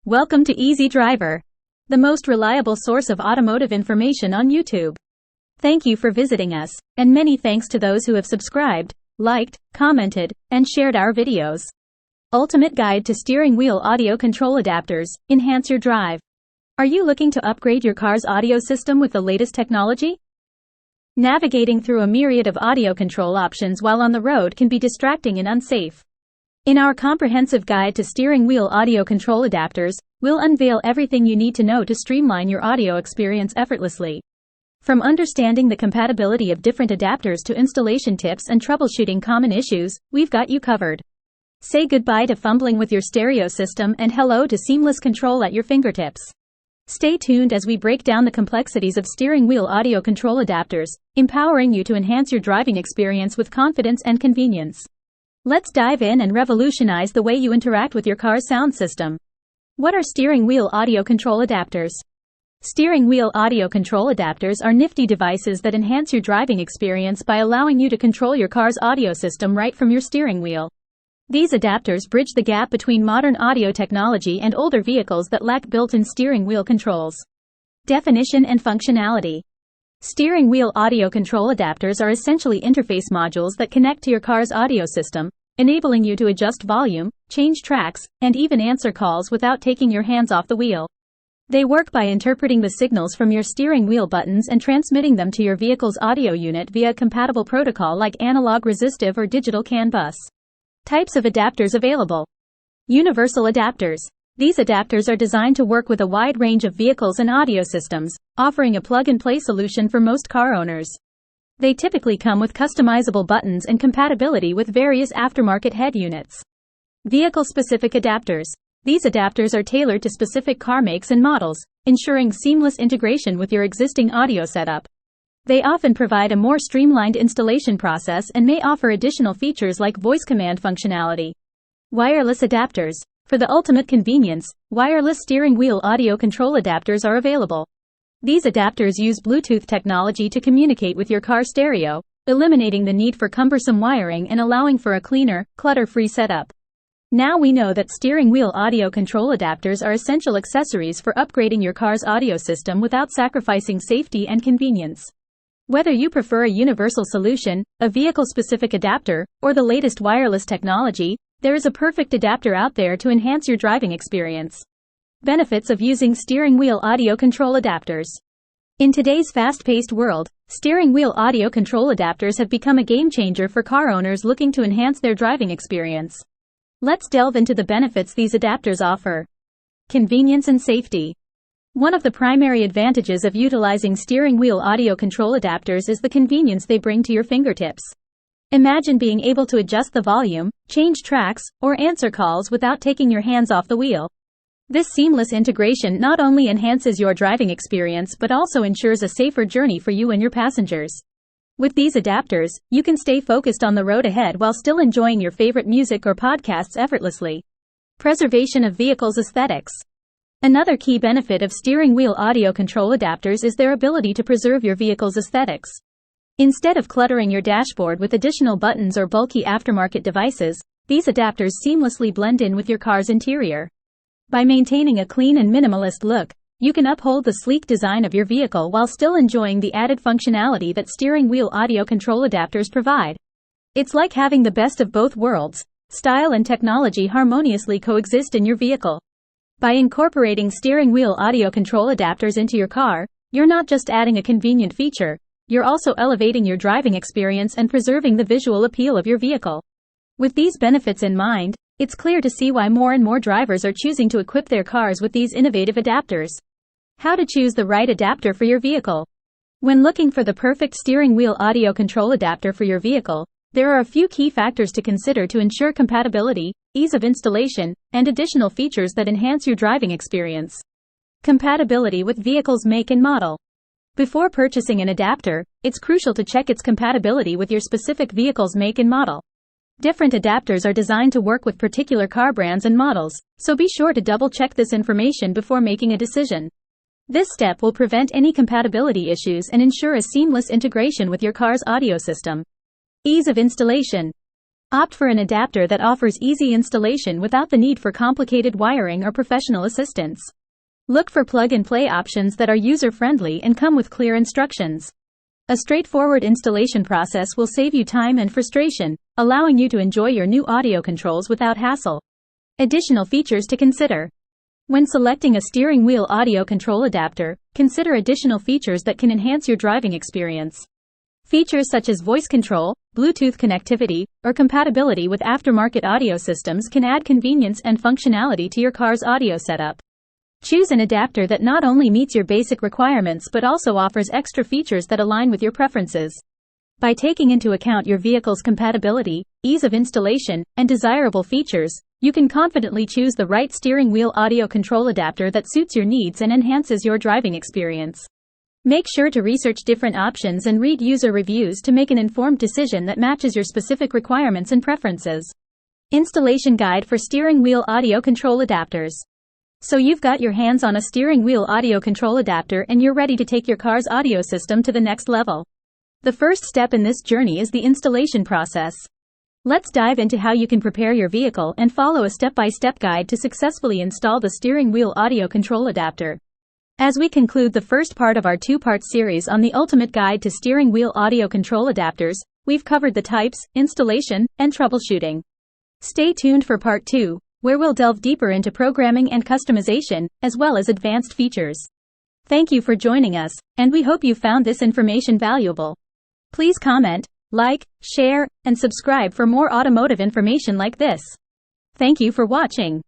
Welcome to Easy Driver, the most reliable source of automotive information on YouTube. Thank you for visiting us, and many thanks to those who have subscribed, liked, commented, and shared our videos. Ultimate Guide to Steering Wheel Audio Control Adapters. Enhance your drive. Are you looking to upgrade your car's audio system with the latest technology? Navigating through a myriad of audio control options while on the road can be distracting and unsafe. In our comprehensive guide to steering wheel audio control adapters, we'll unveil everything you need to know to streamline your audio experience effortlessly. From understanding the compatibility of different adapters to installation tips and troubleshooting common issues, we've got you covered. Say goodbye to fumbling with your stereo system and hello to seamless control at your fingertips. Stay tuned as we break down the complexities of steering wheel audio control adapters, empowering you to enhance your driving experience with confidence and convenience. Let's dive in and revolutionize the way you interact with your car's sound system. What are steering wheel audio control adapters? Steering wheel audio control adapters are nifty devices that enhance your driving experience by allowing you to control your car's audio system right from your steering wheel. These adapters bridge the gap between modern audio technology and older vehicles that lack built-in steering wheel controls. Definition and functionality. Steering wheel audio control adapters are essentially interface modules that connect to your car's audio system, enabling you to adjust volume, change tracks, and even answer calls without taking your hands off the wheel. They work by interpreting the signals from your steering wheel buttons and transmitting them to your vehicle's audio unit via a compatible protocol like analog resistive or digital CAN bus. Types of adapters available. Universal adapters. These adapters are designed to work with a wide range of vehicles and audio systems, offering a plug-and-play solution for most car owners. They typically come with customizable buttons and compatibility with various aftermarket head units. Vehicle-specific adapters. These adapters are tailored to specific car makes and models, ensuring seamless integration with your existing audio setup. They often provide a more streamlined installation process and may offer additional features like voice command functionality. Wireless adapters. For the ultimate convenience, wireless steering wheel audio control adapters are available. These adapters use Bluetooth technology to communicate with your car stereo, eliminating the need for cumbersome wiring and allowing for a cleaner, clutter-free setup. Now we know that steering wheel audio control adapters are essential accessories for upgrading your car's audio system without sacrificing safety and convenience. Whether you prefer a universal solution, a vehicle-specific adapter, or the latest wireless technology, there is a perfect adapter out there to enhance your driving experience. Benefits of using steering wheel audio control adapters. In today's fast-paced world, steering wheel audio control adapters have become a game-changer for car owners looking to enhance their driving experience. Let's delve into the benefits these adapters offer. Convenience and safety. One of the primary advantages of utilizing steering wheel audio control adapters is the convenience they bring to your fingertips. Imagine being able to adjust the volume, change tracks, or answer calls without taking your hands off the wheel. This seamless integration not only enhances your driving experience but also ensures a safer journey for you and your passengers. With these adapters, you can stay focused on the road ahead while still enjoying your favorite music or podcasts effortlessly. Preservation of vehicles' aesthetics. Another key benefit of steering wheel audio control adapters is their ability to preserve your vehicle's aesthetics. Instead of cluttering your dashboard with additional buttons or bulky aftermarket devices, these adapters seamlessly blend in with your car's interior. By maintaining a clean and minimalist look, you can uphold the sleek design of your vehicle while still enjoying the added functionality that steering wheel audio control adapters provide. It's like having the best of both worlds. Style and technology harmoniously coexist in your vehicle. By incorporating steering wheel audio control adapters into your car, you're not just adding a convenient feature, you're also elevating your driving experience and preserving the visual appeal of your vehicle. With these benefits in mind, it's clear to see why more and more drivers are choosing to equip their cars with these innovative adapters. How to choose the right adapter for your vehicle. When looking for the perfect steering wheel audio control adapter for your vehicle, there are a few key factors to consider to ensure compatibility, ease of installation, and additional features that enhance your driving experience. Compatibility with vehicle's make and model. Before purchasing an adapter, it's crucial to check its compatibility with your specific vehicle's make and model. Different adapters are designed to work with particular car brands and models, so be sure to double-check this information before making a decision. This step will prevent any compatibility issues and ensure a seamless integration with your car's audio system. Ease of installation. Opt for an adapter that offers easy installation without the need for complicated wiring or professional assistance. Look for plug-and-play options that are user-friendly and come with clear instructions. A straightforward installation process will save you time and frustration, allowing you to enjoy your new audio controls without hassle. Additional features to consider. When selecting a steering wheel audio control adapter, consider additional features that can enhance your driving experience. Features such as voice control, Bluetooth connectivity, or compatibility with aftermarket audio systems can add convenience and functionality to your car's audio setup. Choose an adapter that not only meets your basic requirements but also offers extra features that align with your preferences. By taking into account your vehicle's compatibility, ease of installation, and desirable features, you can confidently choose the right steering wheel audio control adapter that suits your needs and enhances your driving experience. Make sure to research different options and read user reviews to make an informed decision that matches your specific requirements and preferences. Installation guide for steering wheel audio control adapters. So you've got your hands on a steering wheel audio control adapter and you're ready to take your car's audio system to the next level. The first step in this journey is the installation process. Let's dive into how you can prepare your vehicle and follow a step-by-step guide to successfully install the steering wheel audio control adapter. As we conclude the first part of our two-part series on the ultimate guide to steering wheel audio control adapters, we've covered the types, installation, and troubleshooting. Stay tuned for part 2, where we'll delve deeper into programming and customization, as well as advanced features. Thank you for joining us, and we hope you found this information valuable. Please comment, like, share, and subscribe for more automotive information like this. Thank you for watching.